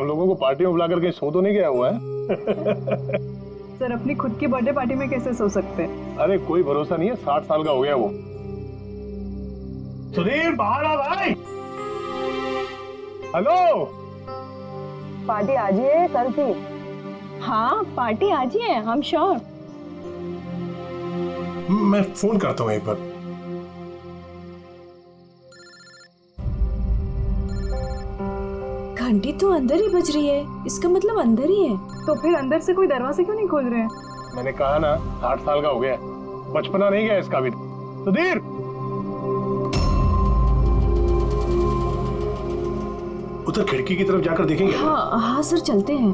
हम लोगों को पार्टी में बुलाकर कहीं सो तो नहीं गया हुआ है? सर अपनी खुद की बर्थडे पार्टी में कैसे सो सकते हैं? अरे कोई भरोसा नहीं है, 60 साल का हो गया वो। सुधीर बाहर आ भाई। हेलो, पार्टी आज ही है कल की? हाँ पार्टी आज ही है, हम श्योर। मैं फोन करता हूँ एक बार। घंटी तो अंदर ही बज रही है, इसका मतलब अंदर ही है। तो फिर अंदर से कोई दरवाजे क्यों नहीं खोल रहे हैं? मैंने कहा ना 60 साल का हो गया, बचपना नहीं गया इसका भी। सुधीर, उधर खिड़की की तरफ जाकर देखेंगे। हाँ हाँ सर, चलते हैं।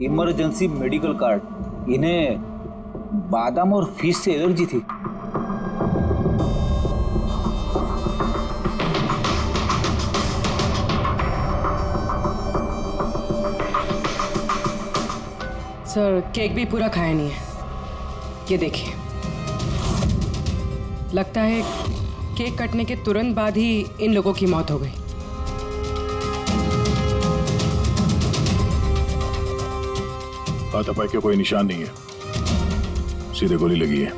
Emergency medical card. इन्हें बादाम और फिश से एलर्जी थी। सर केक भी पूरा खाया नहीं है, ये देखिए। लगता है केक कटने के तुरंत बाद ही इन लोगों की मौत हो गई। हाथापाई के कोई निशान नहीं है, सीधे गोली लगी है।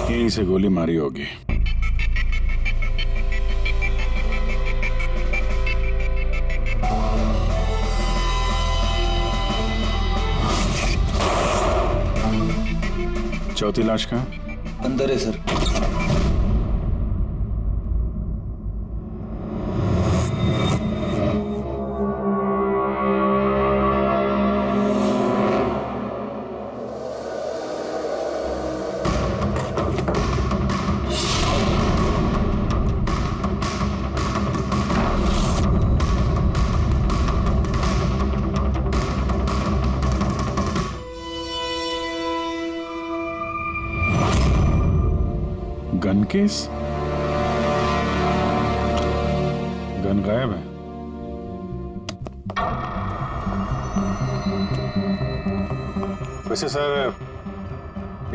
यहीं से गोली मारी होगी। चौथी लाश कहाँ? अंदर है सर। Gun case? गन गायब है। वैसे सर,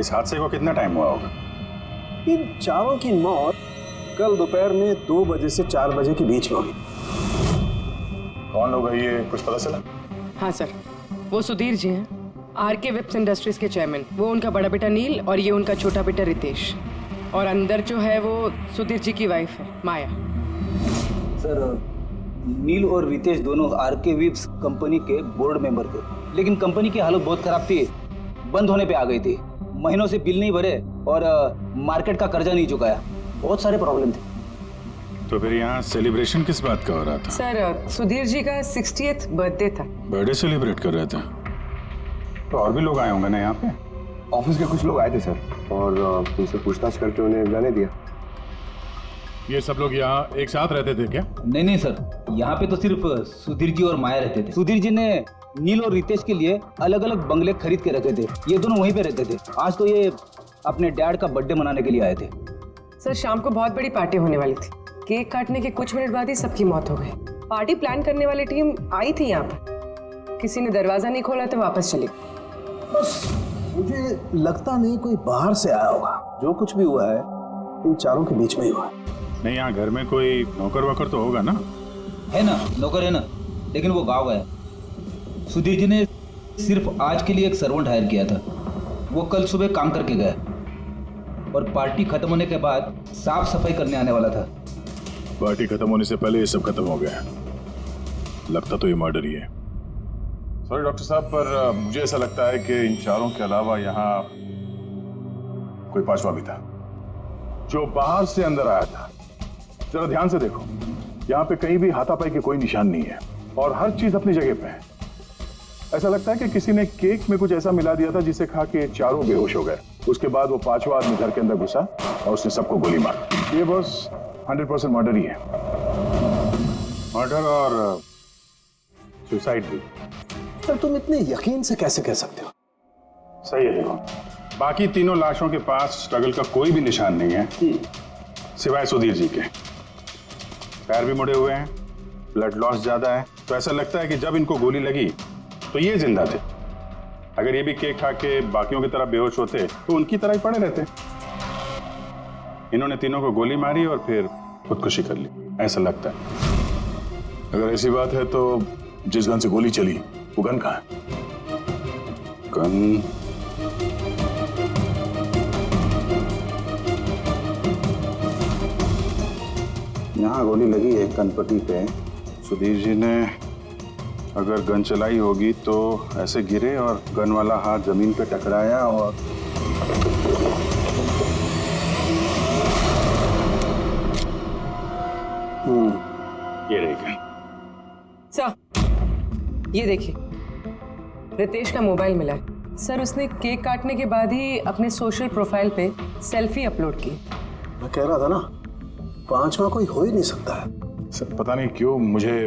इस हादसे को कितना टाइम हुआ होगा? इन चारों की मौत कल दोपहर में 2 बजे से 4 बजे के बीच में हुई। कौन लोग है ये, कुछ पता चला? हाँ सर, वो सुधीर जी हैं, आरके वेब्स इंडस्ट्रीज के चेयरमैन। वो उनका बड़ा बेटा नील और ये उनका छोटा बेटा रितेश। और अंदर जो है वो सुधीर जी की वाइफ है माया। सर नील और रितेश दोनों आरके वेब्स कंपनी के बोर्ड मेंबर थे, लेकिन कंपनी की हालत बहुत खराब थी, बंद होने पे आ गई थी। महीनों से बिल नहीं भरे और मार्केट का कर्जा नहीं चुकाया, बहुत सारे प्रॉब्लम थे। तो फिर यहाँ सेलिब्रेशन किस बात का हो रहा था? सर सुधीर जी का 60th बर्थडे था। बर्थडे सेलिब्रेट कर रहे थे? तो और भी लोग आए होंगे ना यहाँ पे? ऑफिस के कुछ लोग आए थे सर, और उनसे पूछताछ करके उन्हें जाने दिया। ये सब लोग यहाँ एक साथ रहते थे क्या? नहीं सर, यहाँ पे तो सिर्फ सुधीर जी और माया रहते थे। सुधीर जी ने नील और रितेश के लिए अलग अलग बंगले खरीद के रखे थे, ये दोनों वहीं पे रहते थे। आज तो ये अपने डैड का बर्थडे मनाने के लिए आए थे। सर शाम को बहुत बड़ी पार्टी होने वाली थी, केक काटने के कुछ मिनट बाद ही सबकी मौत हो गई। पार्टी प्लान करने वाली टीम आई थी यहाँ पर, किसी ने दरवाजा नहीं खोला तो वापस चली। बस मुझे लगता नहीं कोई बाहर से आया होगा। जो कुछ भी हुआ है इन चारों के बीच में ही हुआ है। नहीं, यहाँ घर में कोई नौकर वोकर तो होगा ना? है ना, नौकर है ना, लेकिन वो गाँव गया। सुधीर जी ने सिर्फ आज के लिए एक सर्वेंट हायर किया था, वो कल सुबह काम करके गया और पार्टी खत्म होने के बाद साफ सफाई करने आने वाला था। पार्टी खत्म होने से पहले ये सब खत्म हो गया। लगता तो ये मर्डर ही है। सॉरी डॉक्टर साहब, पर मुझे ऐसा लगता है कि इन चारों के अलावा यहाँ कोई पांचवा भी था जो बाहर से अंदर आया था। जरा ध्यान से देखो, यहाँ पे कहीं भी हाथापाई के कोई निशान नहीं है और हर चीज अपनी जगह पे है। ऐसा लगता है कि किसी ने केक में कुछ ऐसा मिला दिया था जिसे खा के चारों बेहोश हो गए। उसके बाद वो पांचवा आदमी घर के अंदर घुसा और उसने सबको गोली मारी। ये बस 100% मर्डर ही है। मर्डर और सुसाइड भी। सर तुम इतने यकीन से कैसे कह सकते हो? सही है। देखो, बाकी तीनों लाशों के पास स्ट्रगल का कोई भी निशान नहीं है सिवाय सुधीर जी के। पैर भी मुड़े हुए हैं, ब्लड लॉस ज्यादा है, तो ऐसा लगता है कि जब इनको गोली लगी तो ये जिंदा थे। अगर ये भी केक खा के बाकियों की तरह बेहोश होते तो उनकी तरह ही पड़े रहते। इन्होंने तीनों को गोली मारी और फिर खुदकुशी कर ली, ऐसा लगता है। अगर ऐसी बात है तो जिस गन से गोली चली वो गन कहाँ है? गन यहाँ गोली लगी है गणपति पे। सुधीर जी ने अगर गन चलाई होगी तो ऐसे गिरे और गन वाला हाथ जमीन पे टकराया और ये रही गन। सर ये देखिए, रितेश का मोबाइल मिला है। सर उसने केक काटने के बाद ही अपने सोशल प्रोफाइल पे सेल्फी अपलोड की। मैं कह रहा था ना, पांचवा कोई हो ही नहीं सकता है। सर पता नहीं क्यों मुझे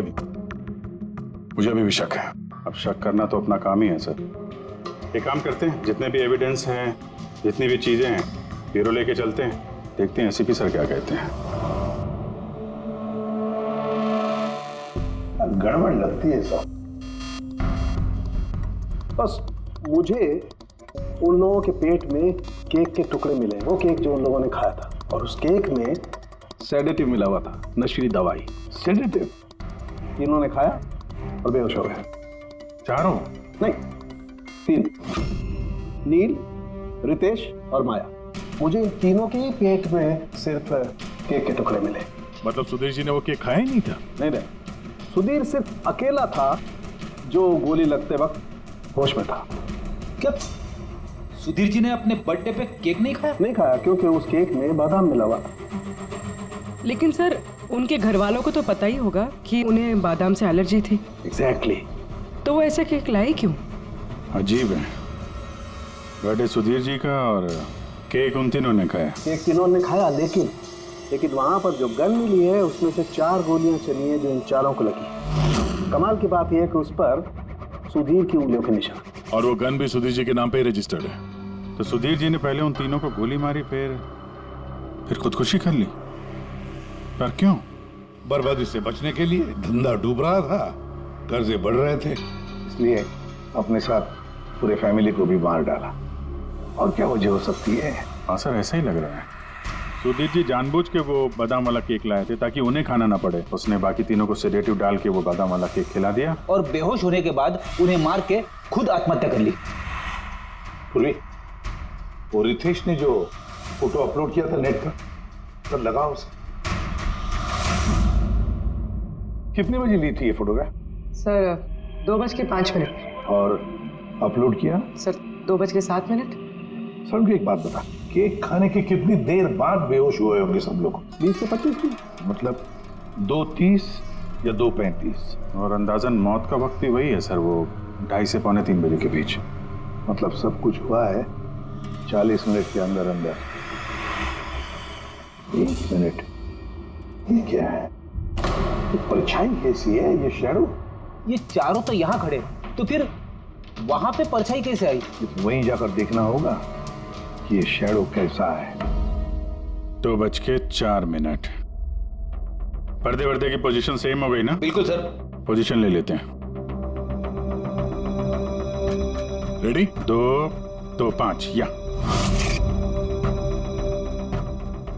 अभी भी शक है। अब शक करना तो अपना काम ही है सर। एक काम करते हैं, जितने भी एविडेंस हैं, जितनी भी चीजें हैं, ब्यूरो लेके चलते हैं, देखते हैं एसीपी सर क्या कहते हैं। गड़बड़ लगती है सब। बस मुझे उन लोगों के पेट में केक के टुकड़े मिले, वो केक जो उन लोगों ने खाया था, और उस केक में सेडेटिव मिला हुआ था, नशीली दवाई। सेडेटिव इन्होंने खाया और बेहोश हो गए। चारों? नहीं, 3, नील, रितेश और माया। मुझे इन तीनों के पेट में सिर्फ केक के टुकड़े मिले। मतलब सुधीर जी ने वो केक खाया ही नहीं था? नहीं, सुधीर सिर्फ अकेला था जो गोली लगते वक्त होश में था। क्या सुधीर जी ने अपने बर्थडे पे केक नहीं खाया? नहीं खाया, क्योंकि उस केक में बादाम मिला हुआ था। लेकिन सर उनके घर वालों को तो पता ही होगा कि उन्हें बादाम से एलर्जी थी। एग्जैक्टली। तो वो ऐसे केक लाई क्यों? अजीब है, बर्थडे सुधीर जी का और केक उन तीनों ने खाया। केक तीनों ने खाया, लेकिन वहां पर जो गन मिली है उसमें से 4 गोलियां चली हैं जो इन चारों को लगी। कमाल की बात यह है कि उस पर सुधीर की उंगलियों के निशान, और वो गन भी सुधीर जी के नाम पे ही रजिस्टर्ड है। तो सुधीर जी ने पहले उन तीनों को गोली मारी, फिर खुदकुशी कर ली। पर क्यों? बर्बादी से बचने के लिए। धंधा डूब रहा था, कर्जे बढ़ रहे थे, इसलिए अपने साथ पूरे फैमिली को भी मार डाला। और क्या वजह हो सकती है? हाँ सर, ऐसा ही लग रहा है। सुधीर जी जानबूझ के वो बादाम वाला केक लाए थे ताकि उन्हें खाना ना पड़े। उसने बाकी तीनों को सेडेटिव डाल के वो बादाम वाला केक खिला दिया और बेहोश होने के बाद उन्हें मार के खुद आत्महत्या कर ली। पूर्वी, वो रितेश ने जो फोटो अपलोड किया था नेट पर, तो लगाओ उसे। कितने बजे ली थी ये फोटोग्राफ? सर 2:05। और अपलोड किया? सर 2:07। सर मुझे एक बात बता, केक खाने के कितनी देर बाद बेहोश हुए होंगे सब लोग? 20 से 25 मिनट, मतलब 2:30 या 2:35। और अंदाजन मौत का वक्त भी वही है सर, वो 2:30 से 2:45 बजे के बीच। मतलब सब कुछ हुआ है 40 मिनट के अंदर अंदर। 1 मिनट, ये क्या है? ये परछाई कैसी है? ये शैडो? ये चारों तो यहाँ खड़े, तो फिर वहां पे परछाई कैसे आई? वहीं जाकर देखना होगा कि ये शैडो कैसा है। 2:04। पर्दे वर्दे की पोजीशन सेम हो गई ना? बिल्कुल सर। पोजीशन ले लेते हैं। रेडी? 2, 2, 5 या।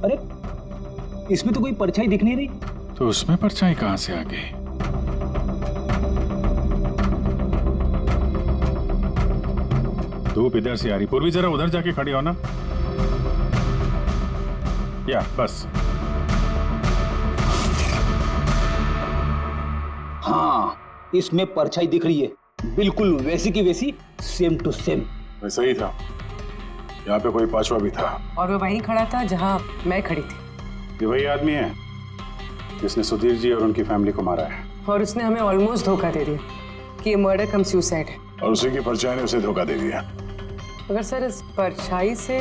अरे इसमें तो कोई परछाई दिख नहीं रही। तो उसमें परछाई कहां से आ गई? धूप इधर से आ रही। पूर्वी जरा उधर जाके खड़ी हो ना। या बस। हाँ, इसमें परछाई दिख रही है, बिल्कुल वैसी की वैसी, सेम टू सेम। वैसा ही था, यहाँ पे कोई पांचवा भी था। और वो वहीं खड़ा था जहां मैं खड़ी थी। ये वही आदमी है जिसने सुधीर जी और उनकी फैमिली को मारा है। और उसने हमें ऑलमोस्ट धोखा दे दिया कि ये मर्डर कम सुसाइड है। और उसी की परछाई ने उसे धोखा दे दिया। मगर सर इस परछाई से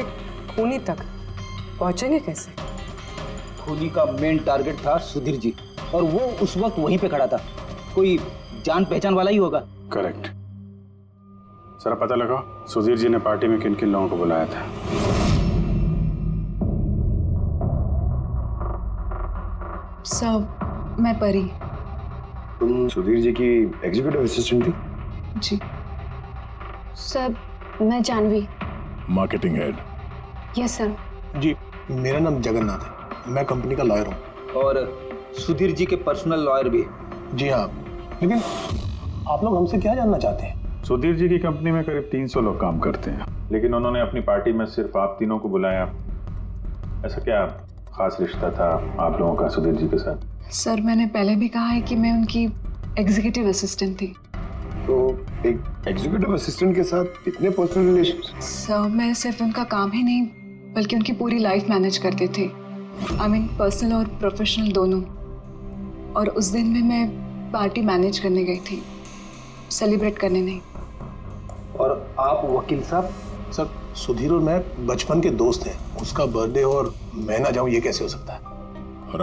खूनी तक पहुंचेंगे कैसे? खूनी का मेन टारगेट था सुधीर जी, और वो उस वक्त वहीं पे खड़ा था। कोई जान पहचान वाला ही होगा। करेक्ट जरा पता लगाओ सुधीर जी ने पार्टी में किन किन लोगों को बुलाया था। सर मैं परी। तुम सुधीर जी की एग्जीक्यूटिव असिस्टेंट थी? जी। सर मैं Jahnavi. Marketing head. Yes sir. जी मेरा नाम जगन्नाथ है, मैं कंपनी का लॉयर हूँ। और सुधीर जी के पर्सनल लॉयर भी। जी हाँ, लेकिन आप लोग हमसे क्या जानना चाहते हैं? सुधीर जी की कंपनी में करीब 300 लोग काम करते हैं, लेकिन उन्होंने अपनी पार्टी में सिर्फ आप तीनों को बुलाया। ऐसा क्या खास रिश्ता था आप लोगों का सुधीर जी के साथ? सर मैंने पहले भी कहा है कि मैं उनकी एग्जीक्यूटिव असिस्टेंट थी। तो एक एग्जीक्यूटिव असिस्टेंट के साथ इतने पर्सनल रिलेशन? सर मैं सिर्फ उनका काम ही नहीं बल्कि उनकी पूरी लाइफ मैनेज करते थे। आई मीन पर्सनल और प्रोफेशनल दोनों। और उस दिन में मैं पार्टी मैनेज करने गई थी, सेलिब्रेट करने नहीं। और आप वकील साहब? सर सुधीर और मैं बचपन के दोस्त हैं, उसका बर्थडे और मैं ना जाऊं ये कैसे हो सकता है? और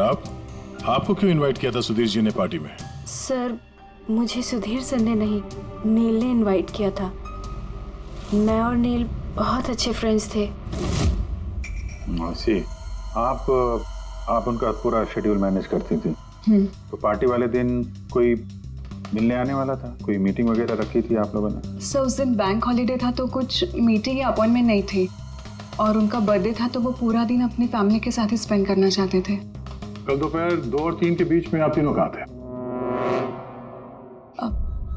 आपको क्यों इनवाइट किया था सुधीर जी ने पार्टी में? सर मुझे सुधीर सर ने नहीं, नील ने इनवाइट किया था। मैं और नील बहुत अच्छे फ्रेंड्स थे। सी आप उनका पूरा शेड्यूल मैनेज करती थी। तो पार्टी वाले दिन कोई मिलने आने वाला था? कोई मीटिंग वगैरह रखी थी आप लोगों ने? सर उस दिन बैंक हॉलीडे था तो कुछ मीटिंग या अपॉइंटमेंट नहीं थी, और उनका बर्थडे था तो वो पूरा दिन अपनी फैमिली के साथ ही स्पेंड करना चाहते थे। कल दोपहर 2 और 3 के बीच में आप तीनों कहाँ थे?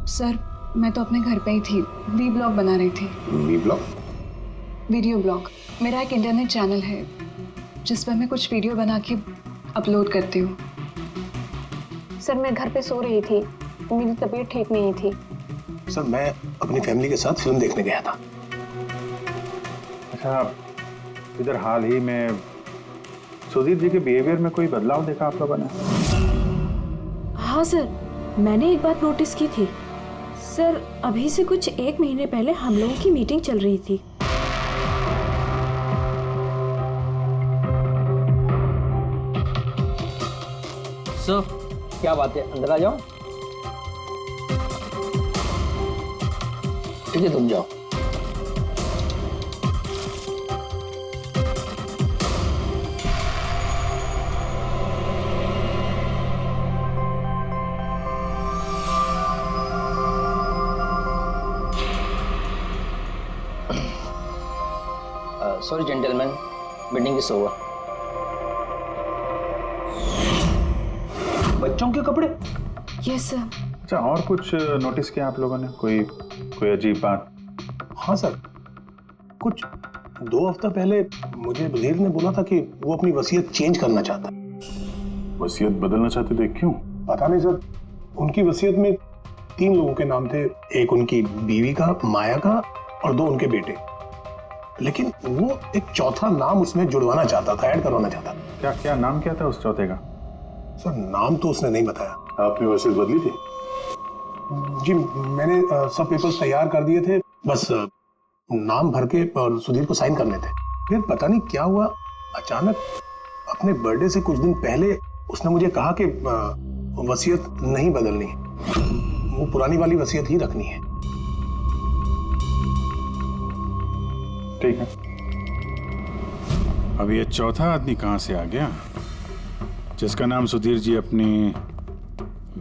सर मैं तो अपने घर पे ही थी, वी ब्लॉग बना रही थी। V blog? Video blog. मेरा एक इंटरनेट चैनल है जिस पर मैं कुछ वीडियो बना के अपलोड करती हूँ। सर मैं घर पे सो रही थी, मेरी तबीयत ठीक नहीं थी। सर मैं अपनी फैमिली के साथ फिल्म देखने गया था। अच्छा, इधर हाल ही में सुधीर जी के बिहेवियर में कोई बदलाव देखा आप लोगों ने? हाँ सर, मैंने एक बात नोटिस की थी। सर अभी से कुछ 1 महीने पहले हम लोगों की मीटिंग चल रही थी। सर क्या बात है, अंदर आ जाओ। ठीक है तुम जाओ। Sorry gentleman, meeting is over. बच्चों के कपड़े? Yes sir. अच्छा, और कुछ नोटिस किया आप लोगों ने? कोई अजीब बात? हाँ सर, कुछ 2 हफ्ता पहले मुझे सुधीर ने बोला था कि वो अपनी वसीयत चेंज करना चाहता है। वसीयत बदलना चाहते थे? क्यों? पता नहीं सर, उनकी वसीयत में 3 लोगों के नाम थे, एक उनकी बीवी का, माया का, और 2 उनके बेटे। लेकिन वो एक चौथा नाम उसमें जुड़वाना चाहता था, ऐड करवाना चाहता था। क्या नाम क्या था उस चौथे का? सर नाम तो उसने नहीं बताया। आपने वसीयत बदली थी? जी मैंने सब पेपर्स तैयार कर दिए थे, बस नाम भर के और सुधीर को साइन करने थे। फिर पता नहीं क्या हुआ, अचानक अपने बर्थडे से कुछ दिन पहले उसने मुझे कहा कि वसीयत नहीं बदलनी, वो पुरानी वाली वसीयत ही रखनी है। ठीक है। अब ये चौथा आदमी कहां से आ गया जिसका नाम सुधीर जी अपनी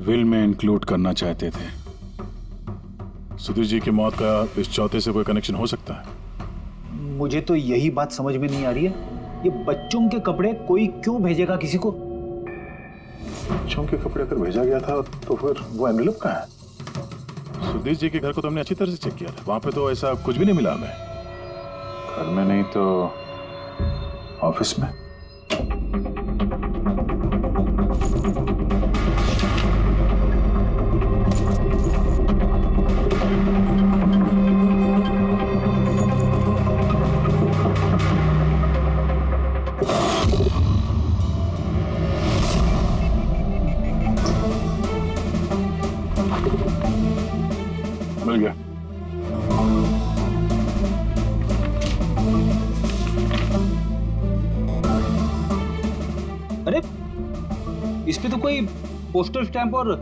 विल में इंक्लूड करना चाहते थे? सुधीर जी की मौत का इस चौथे से कोई कनेक्शन हो सकता है? मुझे तो यही बात समझ में नहीं आ रही है, ये बच्चों के कपड़े कोई क्यों भेजेगा किसी को? बच्चों के कपड़े अगर भेजा गया था तो फिर वो एनवेलप कहाँ है? सुधीर जी के घर को तो हमने अच्छी तरह से चेक किया था, वहां पे तो ऐसा कुछ भी नहीं मिला हमें। घर में नहीं तो ऑफिस में? मिल गया। अरे इस पे तो कोई पोस्टल स्टैंप और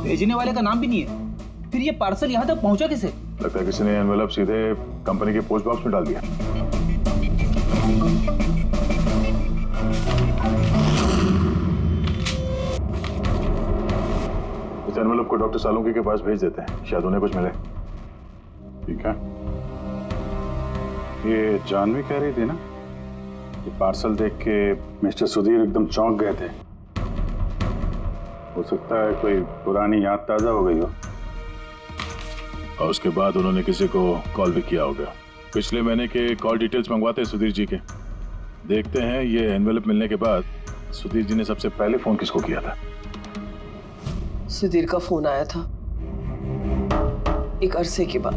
भेजने वाले का नाम भी नहीं है, फिर ये पार्सल यहाँ तक पहुंचा कैसे? लगता है किसी ने एनवेलप सीधे कंपनी के पोस्ट बॉक्स में डाल दिया। इस एनवेलप को डॉक्टर सालुंकी के पास भेज देते हैं, शायद उन्हें कुछ मिले। ठीक है। ये जानवी कह रही थी ना, ये पार्सल देख के मिस्टर सुधीर एकदम चौंक गए थे। हो सकता है कोई पुरानी याद ताजा हो गई हो। और उसके बाद उन्होंने किसी को कॉल भी किया होगा। पिछले महीने के कॉल डिटेल्स मंगवाते हैं सुधीर जी के। देखते हैं ये एनवेलप मिलने के बाद सुधीर जी ने सबसे पहले फोन किसको किया था। सुधीर का फोन आया था एक अरसे के बाद।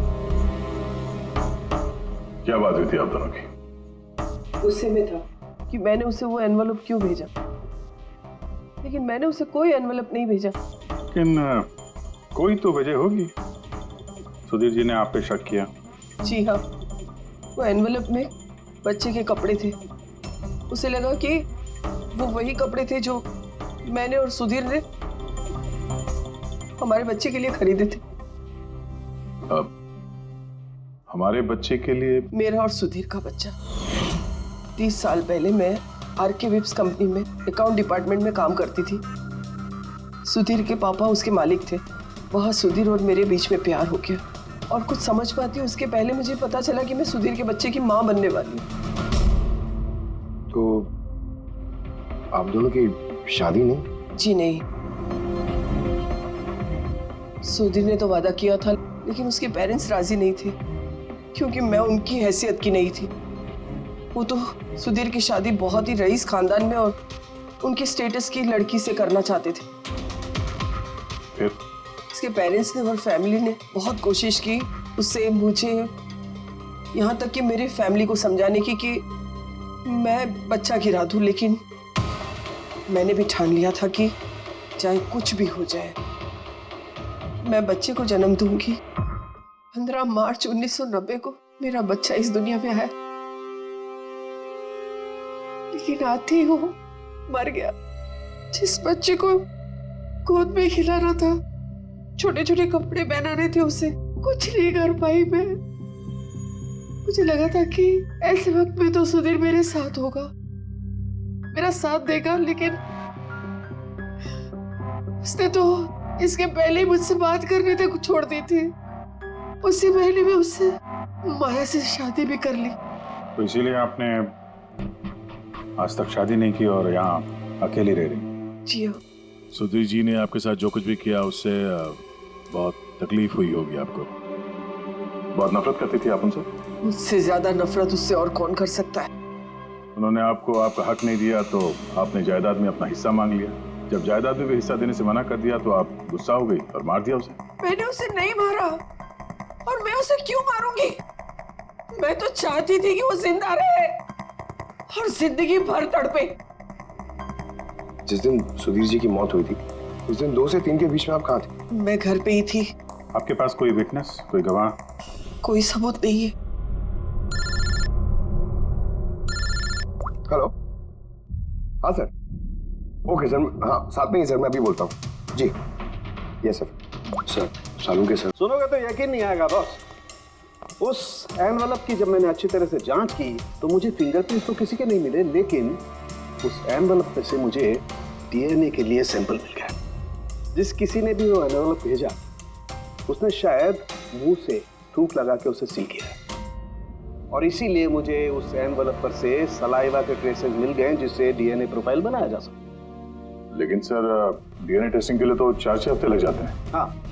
क्या बात हुई थी आप दोनों की? गुस्से में था कि मैंने उसे वो एनवेलप क्यों भेजा, लेकिन मैंने उसे कोई एनवेलप नहीं भेजा। लेकिन कोई तो वजह होगी। सुधीर जी ने आप पे शक किया। जी हाँ, वो एनवेलप में बच्चे के कपड़े थे। उसे लगा कि वो वही कपड़े थे जो मैंने और सुधीर ने हमारे बच्चे के लिए खरीदे थे। अब हमारे बच्चे के लिए? मेरा और सुधीर का बच्चा। 30 साल पहले मैं आरके विप्स कंपनी में अकाउंट डिपार्टमेंट में काम करती थी। सुधीर के पापा उसके मालिक थे। वहाँ सुधीर और मेरे बीच में प्यार हो गया और कुछ समझ पाती उसके पहले मुझे पता चला कि मैं सुधीर के बच्चे की माँ बनने वाली हूँ। तो आप दोनों की शादी नहीं? जी नहीं। सुधीर ने तो वादा किया था, लेकिन उसके पेरेंट्स राजी नहीं थे क्योंकि मैं उनकी हैसियत की नहीं थी। वो तो सुधीर की शादी बहुत ही रईस खानदान में और उनके स्टेटस की लड़की से करना चाहते थे। फिर उसके पेरेंट्स ने और फैमिली ने बहुत कोशिश की उससे, मुझे, यहाँ तक कि मेरी फैमिली को समझाने की कि मैं बच्चा गिरा दूं, लेकिन मैंने भी ठान लिया था कि चाहे कुछ भी हो जाए मैं बच्चे को जन्म दूंगी। 15 मार्च 1990 को मेरा बच्चा इस दुनिया में आया, लेकिन आते ही वो मर गया। जिस बच्चे को गोद में खिलाना था, छोटे छोटे कपड़े पहनाने थे, उसे कुछ नहीं कर पाई मैं। मुझे लगा था कि ऐसे वक्त में तो सुधीर मेरे साथ होगा, मेरा साथ देगा, लेकिन उसने तो इसके पहले ही मुझसे बात करने तक छोड़ दी थी। उसी महीने में उससे माया से शादी भी कर ली। तो इसीलिए आपने आज तक शादी नहीं की और यहाँ अकेली रह रही? जी हाँ। सुधीर जी ने आपके साथ जो कुछ भी किया उससे बहुत तकलीफ हुई होगी आपको। बहुत नफरत करती थी आप उनसे? मुझसे ज्यादा नफरत उससे और कौन कर सकता है। उन्होंने आपको आपका हक नहीं दिया तो आपने जायदाद में अपना हिस्सा मांग लिया। जब जायदाद में भी हिस्सा देने से मना कर दिया तो आप गुस्सा हो गई और मार दिया उसे। मैंने उसे नहीं मारा, और मैं उसे क्यों मारूंगी? मैं तो चाहती थी कि वो जिंदा रहे और जिंदगी भर तड़पे। जिस दिन सुधीर जी की मौत हुई थी उस दिन 2 से 3 के बीच में आप कहाँ थे? मैं घर पे ही थी। आपके पास कोई विटनेस, कोई गवाह? कोई सबूत नहीं है। हेलो, हाँ सर। ओके सर, हाँ साथ में ही सर, मैं अभी बोलता हूँ। जी yes sir. Sir Salunkhe sir. सुनोगे तो यकीन नहीं आएगा बॉस। उस एनवेलप की जब मैंने अच्छी तरह से जांच की तो मुझे फिंगरप्रिंट्स तो किसी के नहीं मिले, लेकिन उस एनवेलप पे से मुझे डीएनए के लिए सैंपल मिल गया। जिस किसी ने भी वो एनवेलप भेजा उसने शायद मुंह से थूक लगा के उसे सील किया है, और इसीलिए मुझे उस एनवेलप पर से सलाइवा के ट्रेसेस मिल गए जिससे डीएनए प्रोफाइल बनाया जा सकता। लेकिन सर डीएनए टेस्टिंग के लिए तो 4-6 हफ्ते लग जाते हैं। हाँ,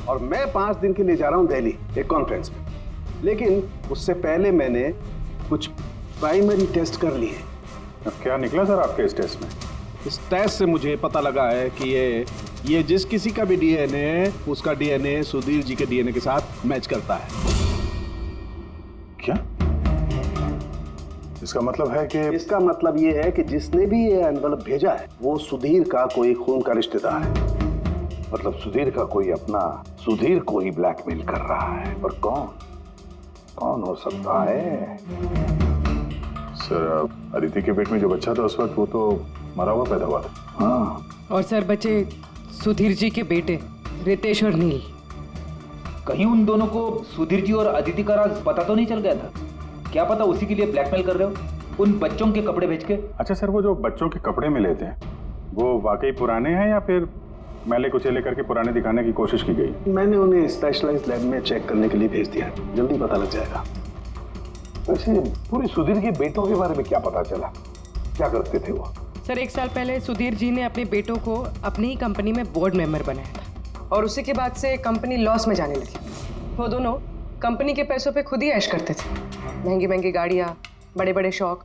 और मैं 5 दिन के लिए जा रहा हूँ दिल्ली एक कॉन्फ्रेंस में, लेकिन उससे पहले मैंने कुछ प्राइमरी टेस्ट कर लिए। क्या निकला सर आपके इस टेस्ट में? इस टेस्ट से मुझे पता लगा है कि ये जिस किसी का भी डीएनए, उसका डीएनए सुधीर जी के डीएनए के साथ मैच करता है। क्या? इसका मतलब है कि? इसका मतलब ये है कि जिसने भी ये एनवेलप भेजा है वो सुधीर का कोई खून का रिश्तेदार है। मतलब सुधीर का कोई अपना सुधीर को ही ब्लैकमेल कर रहा है। पर कौन हो सकता है? सर अदिति के पेट में जो बच्चा था उस वक्त वो तो मरा हुआ पैदा हुआ था। हाँ। और सर बच्चे सुधीर जी के बेटे रितेश और नील। कहीं उन दोनों को सुधीर जी और अदिति का राज पता तो नहीं चल गया था? क्या पता उसी के लिए ब्लैकमेल कर रहे हो उन बच्चों के कपड़े बेच के? अच्छा सर, वो जो बच्चों के कपड़े मिले थे वो वाकई पुराने हैं या फिर मैले कुचेले करके पुराने दिखाने की कोशिश की गई? मैंने उन्हें स्पेशलाइज्ड लैब में चेक करने के लिए भेज दिया, जल्दी पता लग जाएगा। वैसे पूरी सुधीर के बेटों के बारे में क्या पता चला? क्या करते थे वो? सर 1 साल पहले सुधीर जी ने अपने बेटों को अपनी ही कंपनी में बोर्ड मेंबर बनाया था और उसी के बाद से कंपनी लॉस में जाने लगी। वो दोनों कंपनी के पैसों पे खुद ही ऐश करते थे, महंगी महंगी गाड़ियाँ, बड़े बड़े शौक,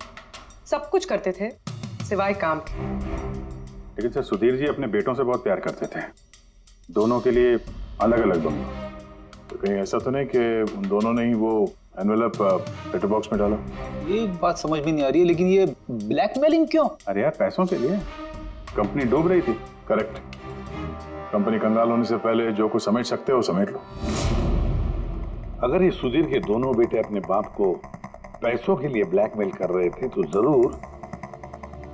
सब कुछ करते थे सिवाय काम के। लेकिन सर सुधीर जी अपने बेटों से बहुत प्यार करते थे, दोनों के लिए अलग अलग दोनों। तो कहीं ऐसा तो नहीं कि उन दोनों ने ही वो एनवेलप लेटर बॉक्स में डाला? ये बात समझ में नहीं आ रही है, लेकिन ये ब्लैकमेलिंग क्यों? अरे यार पैसों के लिए, कंपनी डूब रही थी। करेक्ट। कंपनी कंगाल होने से पहले जो कुछ समेट सकते हो समेट लो। अगर ये सुधीर के दोनों बेटे अपने बाप को पैसों के लिए ब्लैकमेल कर रहे थे तो जरूर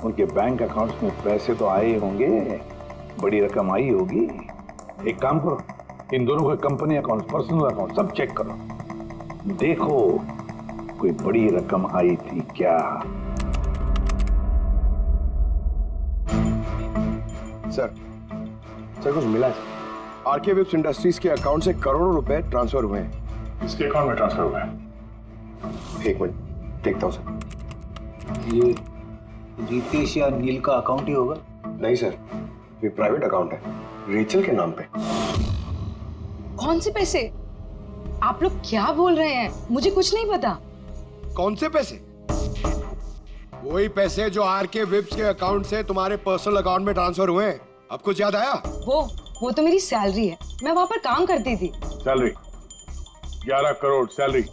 उनके बैंक अकाउंट्स में पैसे तो आए होंगे, बड़ी रकम आई होगी। एक काम करो, इन दोनों के कंपनी अकाउंट, पर्सनल अकाउंट सब चेक करो, देखो कोई बड़ी रकम आई थी क्या। सर कुछ मिला है। आरके वेब्स इंडस्ट्रीज के अकाउंट से करोड़ों रुपए ट्रांसफर हुए हैं। इसके अकाउंट में ट्रांसफर हुआ है? एक मिनट देखता हूँ सर। ये रितेश या नील का अकाउंट ही होगा? नहीं सर, ये प्राइवेट अकाउंट है, रेचल के नाम पे। कौन से पैसे? आप लोग क्या बोल रहे हैं? मुझे कुछ नहीं पता। कौन से पैसे? वही पैसे जो आरके वेब्स के अकाउंट से तुम्हारे पर्सनल अकाउंट में ट्रांसफर हुए हैं। अब कुछ याद आया? वो तो मेरी सैलरी है, मैं वहां पर काम करती थी। Salary 11 crore salary?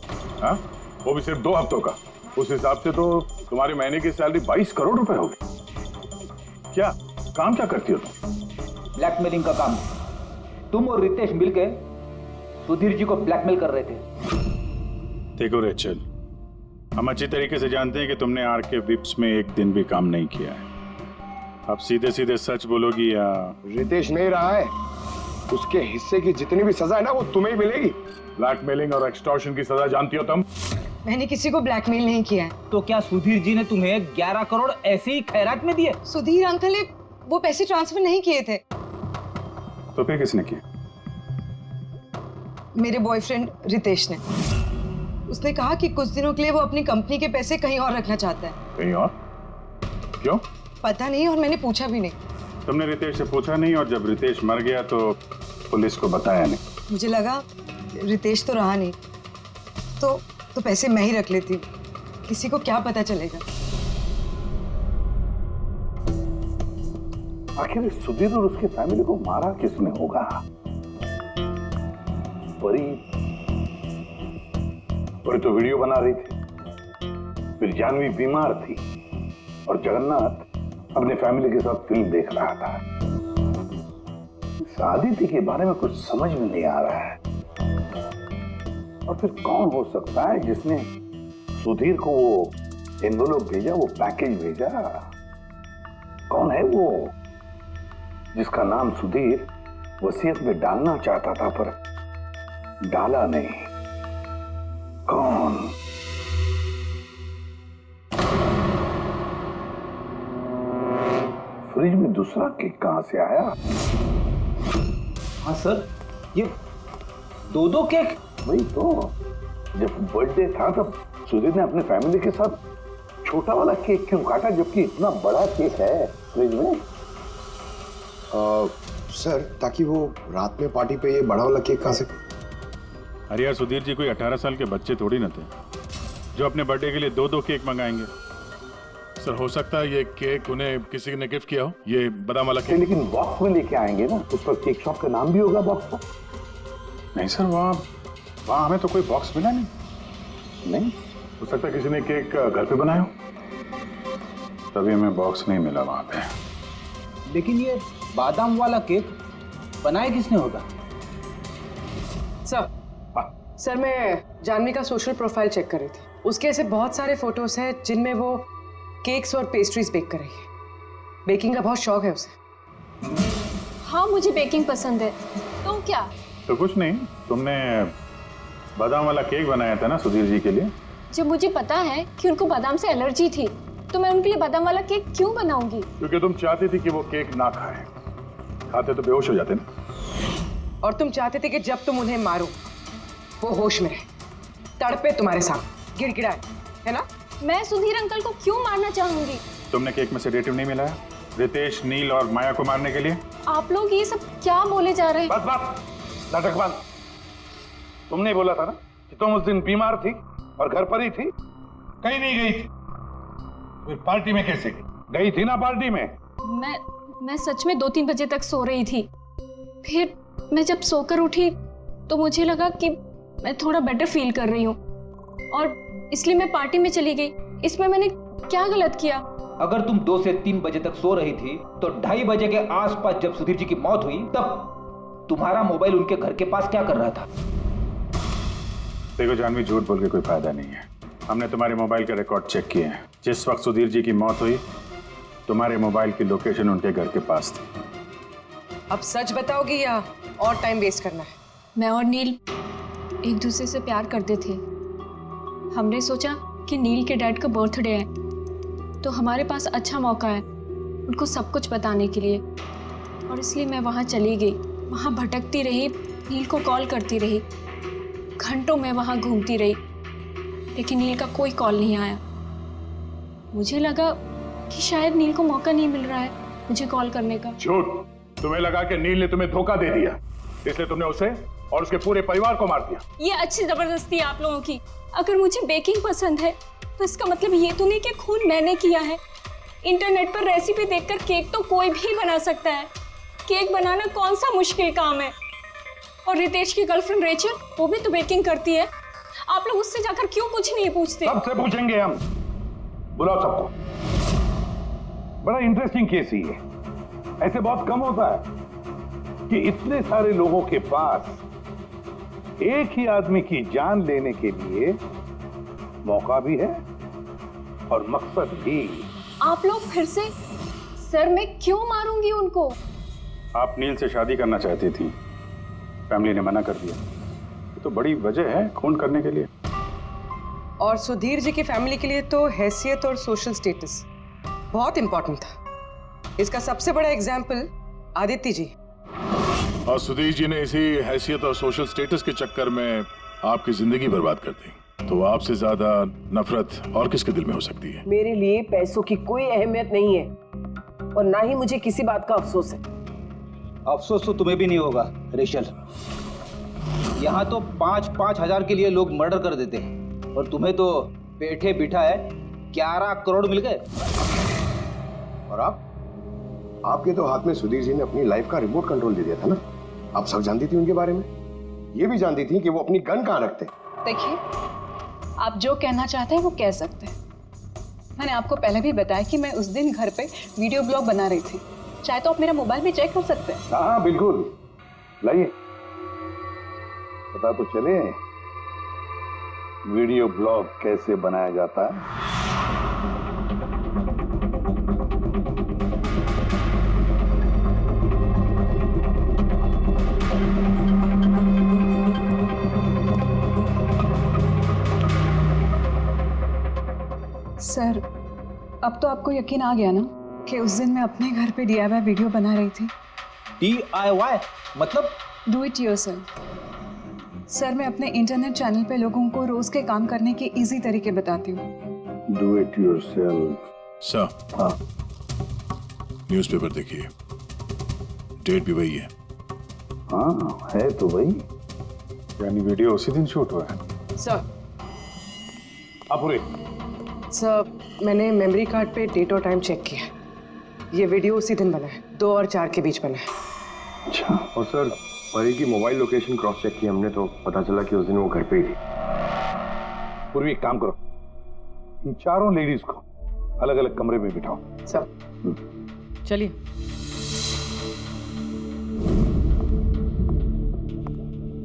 हाँ, वो भी सिर्फ 2 हफ्तों का। उस हिसाब से तो तुम्हारी महीने की सैलरी 22 करोड़ रुपए होगी। क्या काम क्या करती हो तुम? ब्लैकमेलिंग का काम। तुम और रितेश मिलके सुधीर जी को ब्लैकमेल कर रहे थे। देखो रेचल, हम अच्छी तरीके से जानते हैं कि तुमने आरके विप्स में एक दिन भी काम नहीं किया है। अब सीधे सीधे सच बोलोगी या? रितेश नहीं रहा है, उसके हिस्से की जितनी भी सजा है ना वो तुम्हें ही मिलेगी। ब्लैकमेलिंग और एक्सटॉर्शन की सजा जानती हो तुम? मैंने किसी को ब्लैकमेल नहीं किया है। तो क्या सुधीर जी ने तुम्हें 11 करोड़ ऐसे ही खैरात में दिए? सुधीर अंकल ने वो पैसे ट्रांसफर नहीं किए थे। तो फिर किसने किया? मेरे बॉयफ्रेंड रितेश ने। उसने कहा कि कुछ दिनों के लिए वो अपनी कंपनी के पैसे कहीं और रखना चाहता है। कहीं और? क्यों? पता नहीं, और मैंने पूछा भी नहीं। तुमने रितेश से पूछा नहीं, और जब रितेश मर गया तो पुलिस को बताया नहीं? मुझे लगा रितेश तो रहा नहीं, तो पैसे मैं ही रख लेती, किसी को क्या पता चलेगा। आखिर सुधीर और उसके फैमिली को मारा किसने होगा? परी तो वीडियो बना रही थी, फिर जानवी बीमार थी और जगन्नाथ अपने फैमिली के साथ फिल्म देख रहा था। आदित्य के बारे में कुछ समझ में नहीं आ रहा है। और फिर कौन हो सकता है जिसने सुधीर को वो एनवेलप भेजा, वो पैकेज भेजा? कौन है वो जिसका नाम सुधीर वसीयत में डालना चाहता था पर डाला नहीं? कौन? फ्रिज में दूसरा केक कहां से आया? हाँ सर, ये 2 केक। वही तो, जब बर्थडे था तब सुधीर ने अपने फैमिली के साथ छोटा वाला केक क्यों काटा जबकि इतना बड़ा केक है फ्रिज में? सर, ताकि वो रात में पार्टी पे ये बड़ा वाला केक खा सके। अरे यार, सुधीर जी कोई 18 साल के बच्चे थोड़ी ना थे जो अपने बर्थडे के लिए 2 केक मंगाएंगे। सर, हो सकता है ये केक उन्हें किसी ने गिफ्ट किया हो, ये बादाम वाला केक। लेकिन बॉक्स में लेके आएंगे ना, उस पर केक शॉप का नाम भी होगा बॉक्स पर। नहीं सर, वहाँ हमें तो कोई बॉक्स मिला नहीं। नहीं हो सकता है किसी ने केक घर पे बनाया हो, तभी हमें बॉक्स नहीं मिला वहाँ पे। लेकिन ये बादाम वाला केक बनाया किसने होगा? सर मैं जानवी का सोशल प्रोफाइल चेक कर रही थी। उसके ऐसे बहुत सारे फोटोज हैं जिनमें वो केक्स और पेस्ट्रीज बेक कर रही है। बेकिंग का बहुत शौक है उसे। हाँ, मुझे बेकिंग पसंद है। तो क्या तो कुछ नहीं, तुमने बादाम वाला केक बनाया था ना सुधीर जी के लिए। जब मुझे पता है कि उनको बादाम से एलर्जी थी तो मैं उनके लिए बादाम वाला केक क्यों बनाऊंगी? क्योंकि तुम चाहती थी कि वो केक ना खाए, खाते तो बेहोश हो जाते ना। और तुम चाहते थे कि जब तुम उन्हें मारो वो होश में रहे, तड़पे तुम्हारे सामने, गिड़गिड़ाए, है ना? मैं सुधीर अंकल को क्यों मारना चाहूंगी? तुमने केक में सेडेटिव नहीं मिलाया रितेश, नील और माया को मारने के लिए? आप लोग ये सब क्या बोले जा रहे हैं? बस बस, नाटक बंद। तुमने ही बोला था ना कि तुम उस दिन बीमार थी और घर पर ही थी, कहीं नहीं गई थी। फिर पार्टी में कैसे गई थी ना पार्टी में? मैं सच में 2-3 बजे तक सो रही थी। फिर मैं जब सोकर उठी तो मुझे लगा कि मैं थोड़ा बेटर फील कर रही हूँ और इसलिए मैं पार्टी में चली गई। इसमें मैंने क्या गलत किया? अगर तुम 2 से 3 बजे तक सो रही थी तो 2:30 बजे के आसपास जब सुधीर जी की मौत हुई तब तुम्हारा मोबाइल उनके घर के पास क्या कर रहा था? देखो जानवी, झूठ बोल के कोई फायदा नहीं है। हमने तुम्हारे मोबाइल के रिकॉर्ड चेक किए हैं। जिस वक्त सुधीर जी की मौत हुई तुम्हारे मोबाइल की लोकेशन उनके घर के पास थी। अब सच बताओगी या और टाइम वेस्ट करना है? मैं और नील एक दूसरे से प्यार करते थे। हमने सोचा कि नील के डैड का बर्थडे है तो हमारे पास अच्छा मौका है उनको सब कुछ बताने के लिए, और इसलिए मैं वहाँ चली गई। वहाँ भटकती रही, नील को कॉल करती रही, घंटों में वहाँ घूमती रही, लेकिन नील का कोई कॉल नहीं आया। मुझे लगा कि शायद नील को मौका नहीं मिल रहा है मुझे कॉल करने का। झूठ! तुम्हें लगा कि नील ने तुम्हें धोखा दे दिया, इसलिए तुमने उसे और उसके पूरे परिवार को मार दिया। ये अच्छी जबरदस्ती है आप लोगों की। अगर मुझे बेकिंग पसंद है तो इसका मतलब ये तो नहीं कि खून मैंने किया है। इंटरनेट पर रेसिपी देखकर केक तो कोई भी बना सकता है। केक बनाना कौन सा मुश्किल काम है? और रितेश की गर्लफ्रेंड रेचल, वो भी तो बेकिंग करती है। आप लोग उससे जाकर क्यों कुछ नहीं पूछते? सबसे पूछेंगे हम, बुलाओ सबको। बड़ा इंटरेस्टिंग केस ही है। ऐसे बहुत कम होता है कि इतने सारे लोगों के पास एक ही आदमी की जान लेने के लिए मौका भी है और मकसद भी। आप लोग फिर से? सर मैं क्यों मारूंगी उनको? आप नील से शादी करना चाहती थी, फैमिली ने मना कर दिया। ये तो बड़ी वजह है खून करने के लिए। और सुधीर जी की फैमिली के लिए तो हैसियत और सोशल स्टेटस बहुत इंपॉर्टेंट था। इसका सबसे बड़ा एग्जाम्पल आदित्य जी। और सुधीर जी ने इसी हैसियत और सोशल स्टेटस के चक्कर में आपकी जिंदगी बर्बाद कर दी। तो आपसे ज्यादा नफरत और किसके दिल में हो सकती है? मेरे लिए पैसों की कोई अहमियत नहीं है और ना ही मुझे किसी बात का अफसोस है। अफसोस तो तुम्हें भी नहीं होगा रेशल। यहाँ तो 5-5 हजार के लिए लोग मर्डर कर देते हैं और तुम्हें तो बैठे बिठाए 11 करोड़ मिल गए। और आपके तो हाथ में सुधीर जी ने अपनी लाइफ का रिमोट कंट्रोल दे दिया था ना। आप सब जानती थी उनके बारे में, ये भी जानती थी कि वो अपनी गन कहाँ रखते। देखिए, आप जो कहना चाहते हैं वो कह सकते हैं। मैंने आपको पहले भी बताया कि मैं उस दिन घर पे वीडियो ब्लॉग बना रही थी। चाहे तो आप मेरा मोबाइल भी चेक कर सकते हैं। हाँ बिल्कुल, लाइए पता तो चले वीडियो ब्लॉग कैसे बनाया जाता है। सर, अब तो आपको यकीन आ गया ना कि उस दिन मैं अपने घर पे DIY वीडियो बना रही थी। DIY मतलब? Do it yourself. सर, मैं अपने इंटरनेट चैनल पे लोगों को रोज के काम करने के इजी तरीके बताती हूँ। Do it yourself. सर, हाँ, न्यूज़पेपर देखिए, डेट भी वही है। हाँ है तो वही। यानी वीडियो उसी दिन शूट हुआ है। सर, अपुरे सर, मैंने मेमोरी कार्ड पे डेट और टाइम चेक किया। ये वीडियो उसी दिन बना है, 2 और 4 के बीच बना है। अच्छा। और सर, परी की मोबाइल लोकेशन क्रॉस चेक की हमने तो पता चला कि उस दिन वो घर पे ही थी। पूर्वी एक काम करो, इन चारों लेडीज को अलग अलग कमरे में बिठाओ। सर चलिए।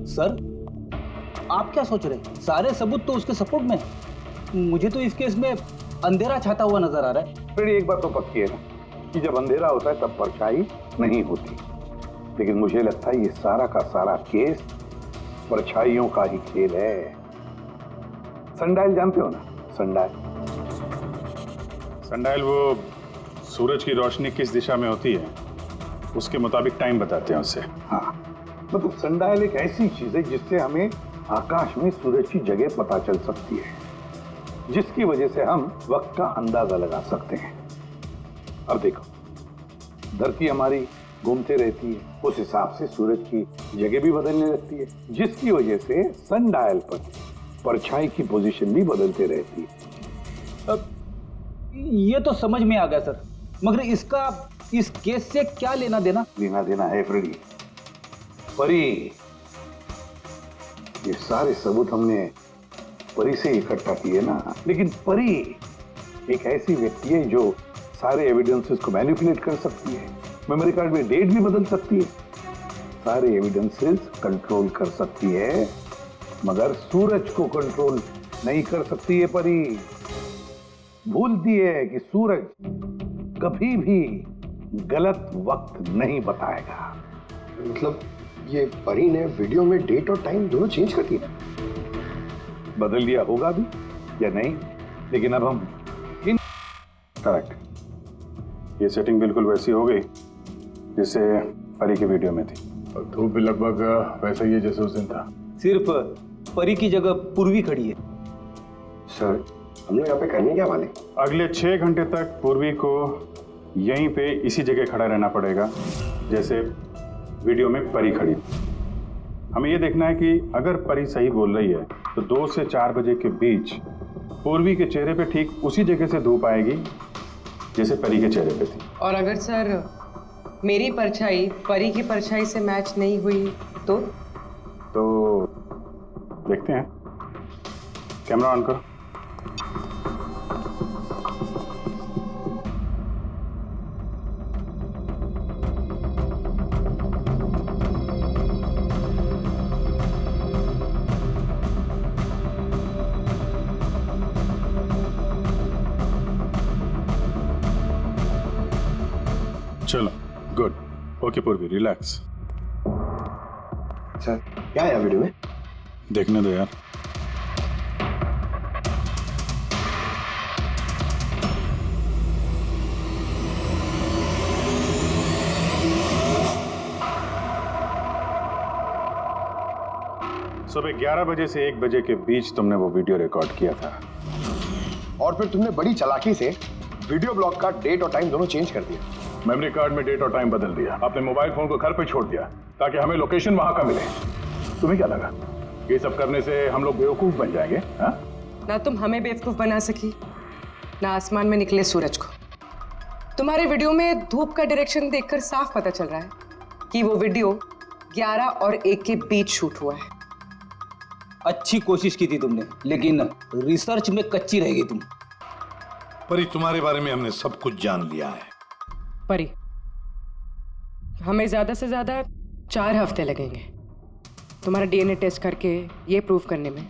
सर, आप क्या सोच रहे हैं? सारे सबूत तो उसके सपोर्ट में है। मुझे तो इस केस में अंधेरा छाता हुआ नजर आ रहा है। फिर एक बात तो पक्की है ना कि जब अंधेरा होता है तब परछाई नहीं होती। लेकिन मुझे लगता है ये सारा का सारा केस परछाइयों का ही खेल है। सनडायल जानते हो ना? सनडायल सनडायल वो सूरज की रोशनी किस दिशा में होती है उसके मुताबिक टाइम बताते हैं उससे। हाँ, मतलब सनडायल एक ऐसी चीज है जिससे हमें आकाश में सूरज की जगह पता चल सकती है, जिसकी वजह से हम वक्त का अंदाजा लगा सकते हैं। अब देखो, धरती हमारी घूमते रहती है, उस हिसाब से सूरज की जगह भी बदलने लगती है, जिसकी वजह से सनडायल पर परछाई की पोजीशन भी बदलते रहती है। अब ये तो समझ में आ गया सर, मगर इसका इस केस से क्या लेना देना? लेना देना है फ्रेडी। परी, ये सारे सबूत हमने परी से इकट्ठा किए ना, लेकिन परी एक ऐसी व्यक्ति है जो सारे एविडेंसेस को मैनिपुलेट कर सकती है, मेमोरी कार्ड में डेट भी बदल सकती है, सारे एविडेंसेस कंट्रोल कर सकती है, मगर सूरज को कंट्रोल नहीं कर सकती है। परी भूलती है कि सूरज कभी भी गलत वक्त नहीं बताएगा। मतलब ये परी ने वीडियो में डेट और टाइम दोनों चेंज कर दिया? बदल दिया होगा भी या नहीं, लेकिन अब हम करेक्ट, ये सेटिंग बिल्कुल वैसी हो गई जैसे परी की वीडियो में थी, और धूप भी लगभग वैसा ही है जैसे उस दिन था। सिर्फ परी की जगह पूर्वी खड़ी है। सर, हम लोग यहाँ पे करने क्या वाले? अगले 6 घंटे तक पूर्वी को यहीं पे इसी जगह खड़ा रहना पड़ेगा जैसे वीडियो में परी खड़ी। हमें ये देखना है कि अगर परी सही बोल रही है तो 2 से 4 बजे के बीच पूर्वी के चेहरे पे ठीक उसी जगह से धूप आएगी जैसे परी के चेहरे पे थी। और अगर सर मेरी परछाई परी की परछाई से मैच नहीं हुई तो देखते हैं। कैमरा ऑन करो। चलो, गुड, ओके पूर्वी, रिलैक्स। सर, क्या है वीडियो में? देखने दो यार। सुबह 11 बजे से 1 बजे के बीच तुमने वो वीडियो रिकॉर्ड किया था, और फिर तुमने बड़ी चालाकी से वीडियो ब्लॉग का डेट और टाइम दोनों चेंज कर दिया। मेमोरी कार्ड में डेट और टाइम बदल दिया, अपने मोबाइल फोन को घर पे छोड़ दिया ताकि हमें लोकेशन वहां का मिले। तुम्हें क्या लगा ये सब करने से हम लोग बेवकूफ बन जाएंगे? हा? ना तुम हमें बेवकूफ बना सकी, ना आसमान में निकले सूरज को। तुम्हारे वीडियो में धूप का डायरेक्शन देखकर साफ पता चल रहा है कि वो वीडियो 11 और 1 के बीच शूट हुआ है। अच्छी कोशिश की थी तुमने, लेकिन रिसर्च में कच्ची रह गई तुम। परी, तुम्हारे बारे में हमने सब कुछ जान लिया है। परी, हमें ज्यादा से ज्यादा 4 हफ्ते लगेंगे तुम्हारा डीएनए टेस्ट करके ये प्रूव करने में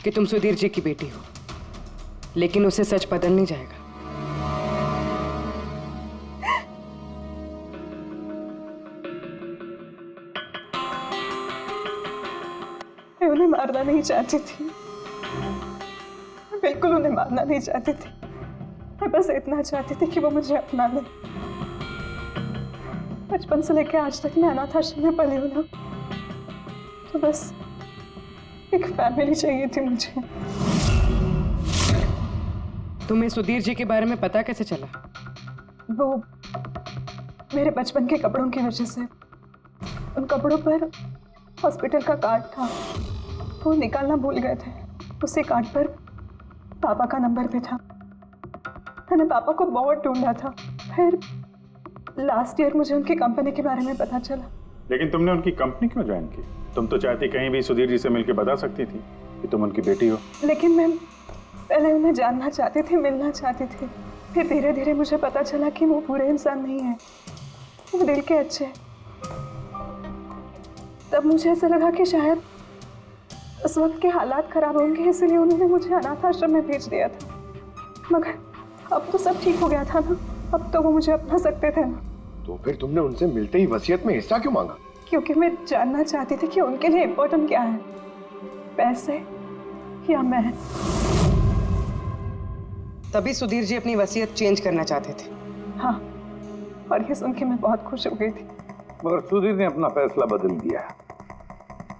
कि तुम सुधीर जी की बेटी हो, लेकिन उसे सच बदल नहीं जाएगा। मैं उन्हें मारना नहीं चाहती थी, मैं बिल्कुल उन्हें मारना नहीं चाहती थी। मैं बस इतना चाहती थी कि वो मुझे अपना ले। बचपन से लेकर आज तक मैं अनाथ आश्रम में पली हूँ ना, तो बस एक फैमिली चाहिए थी मुझे। तुम्हें सुधीर जी के बारे में पता कैसे चला? वो मेरे बचपन के कपड़ों की वजह से, उन कपड़ों पर हॉस्पिटल का कार्ड था, वो निकालना भूल गए थे। उसी कार्ड पर पापा का नंबर भी था। मैंने पापा को बहुत ढूंढा था, फिर लास्ट ईयर मुझे उनकी कंपनी के बारे में पता चला। लेकिन तुमने उनकी कंपनी क्यों ज्वाइन की? तुम तो चाहती कहीं भी सुधीर जी से मिलकर बता सकती थी कि तुम उनकी बेटी हो। लेकिन मैं पहले उन्हें जानना चाहती थी, मिलना चाहती थी। फिर धीरे धीरे मुझे पता चला कि वो बुरे इंसान नहीं है, वो दिल के अच्छे हैं। तब मुझे ऐसा लगा कि शायद उस वक्त के हालात खराब होंगे, इसलिए उन्होंने मुझे अनाथ आश्रम में भेज दिया था। मगर अब तो सब ठीक हो गया था ना, अब तो वो मुझे अपना सकते थे ना। तो फिर तुमने उनसे मिलते ही वसीयत में हिस्सा क्यों मांगा? क्योंकि मैं जानना चाहती थी कि उनके लिए इम्पोर्टेंट क्या है, पैसे या मैं। तभी सुधीर जी अपनी वसीयत चेंज करना चाहते थे। हाँ, और ये सुन के मैं बहुत खुश हो गई थी। मगर सुधीर ने अपना फैसला बदल दिया,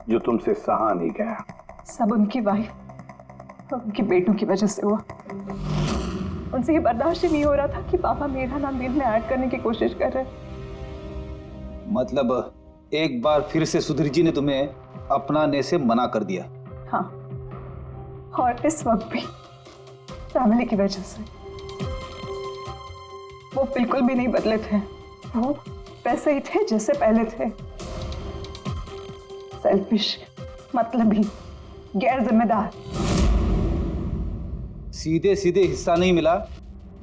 जो तुमसे सहा नहीं गया। सब उनकी वाइफ और उनके बेटों की वजह से हुआ। उनसे ये बर्दाश्त ही नहीं हो रहा था कि पापा मेरा नाम नील में ऐड करने की कोशिश कर रहे। मतलब एक बार फिर से सुधीर जी ने तुम्हें अपनाने से मना कर दिया? हाँ, और इस वक्त भी फैमिली की वजह से। वो बिल्कुल भी नहीं बदले थे, वो वैसे ही थे जैसे पहले थे। सेल्फिश, मतलबी, गैर जिम्मेदार। सीधे सीधे हिस्सा नहीं मिला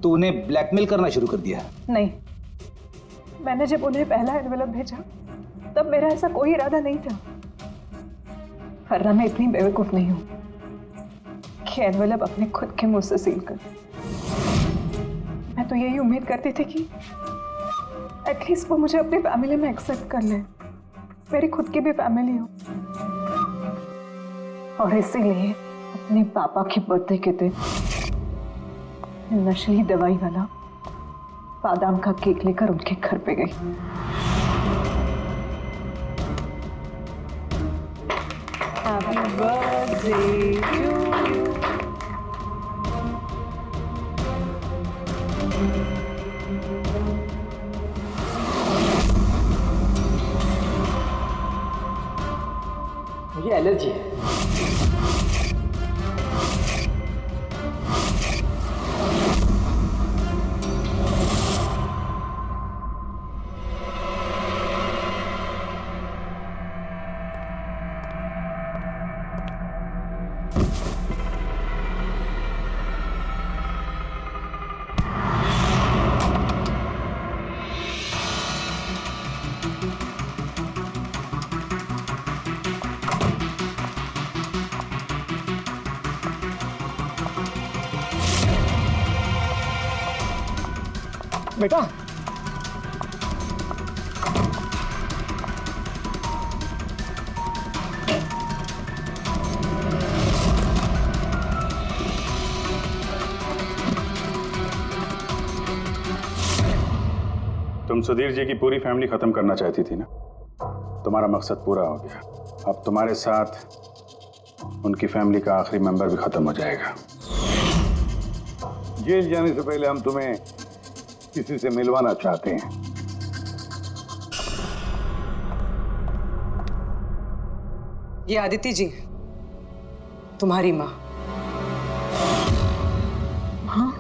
तो उन्हें ब्लैकमेल करना शुरू कर दिया? नहीं, मैंने जब उन्हें पहला एनवेलप भेजा तब मेरा ऐसा कोई इरादा नहीं था। वरना मैं इतनी बेवकूफ नहीं हूं कि एनवेलप अपने खुद के मुंह से सील कर। मैं तो यही उम्मीद करती थी कि एटलीस्ट वो मुझे अपनी फैमिली में एक्सेप्ट कर ले, मेरी खुद की भी फैमिली हो। और इसीलिए अपने पापा के बर्थडे के दिन नशीली दवाई वाला बादाम का केक लेकर उनके घर पे गई। Happy birthday to you. मुझे एलर्जी है। बेटा, तुम सुधीर जी की पूरी फैमिली खत्म करना चाहती थी ना? तुम्हारा मकसद पूरा हो गया। अब तुम्हारे साथ उनकी फैमिली का आखिरी मेंबर भी खत्म हो जाएगा। जेल जाने से पहले हम तुम्हें किसी से मिलवाना चाहते हैं। ये आदिति जी, तुम्हारी माँ। हाँ,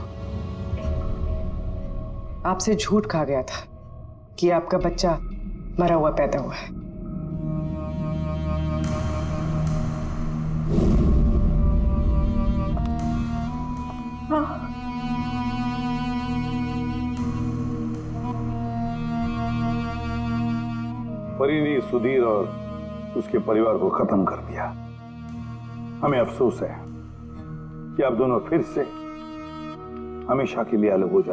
आपसे झूठ कहा गया था कि आपका बच्चा मरा हुआ पैदा हुआ है। हाँ, परी ने सुधीर और उसके परिवार को खत्म कर दिया। हमें अफसोस है कि आप दोनों फिर से हमेशा के लिए अलग हो जाओ।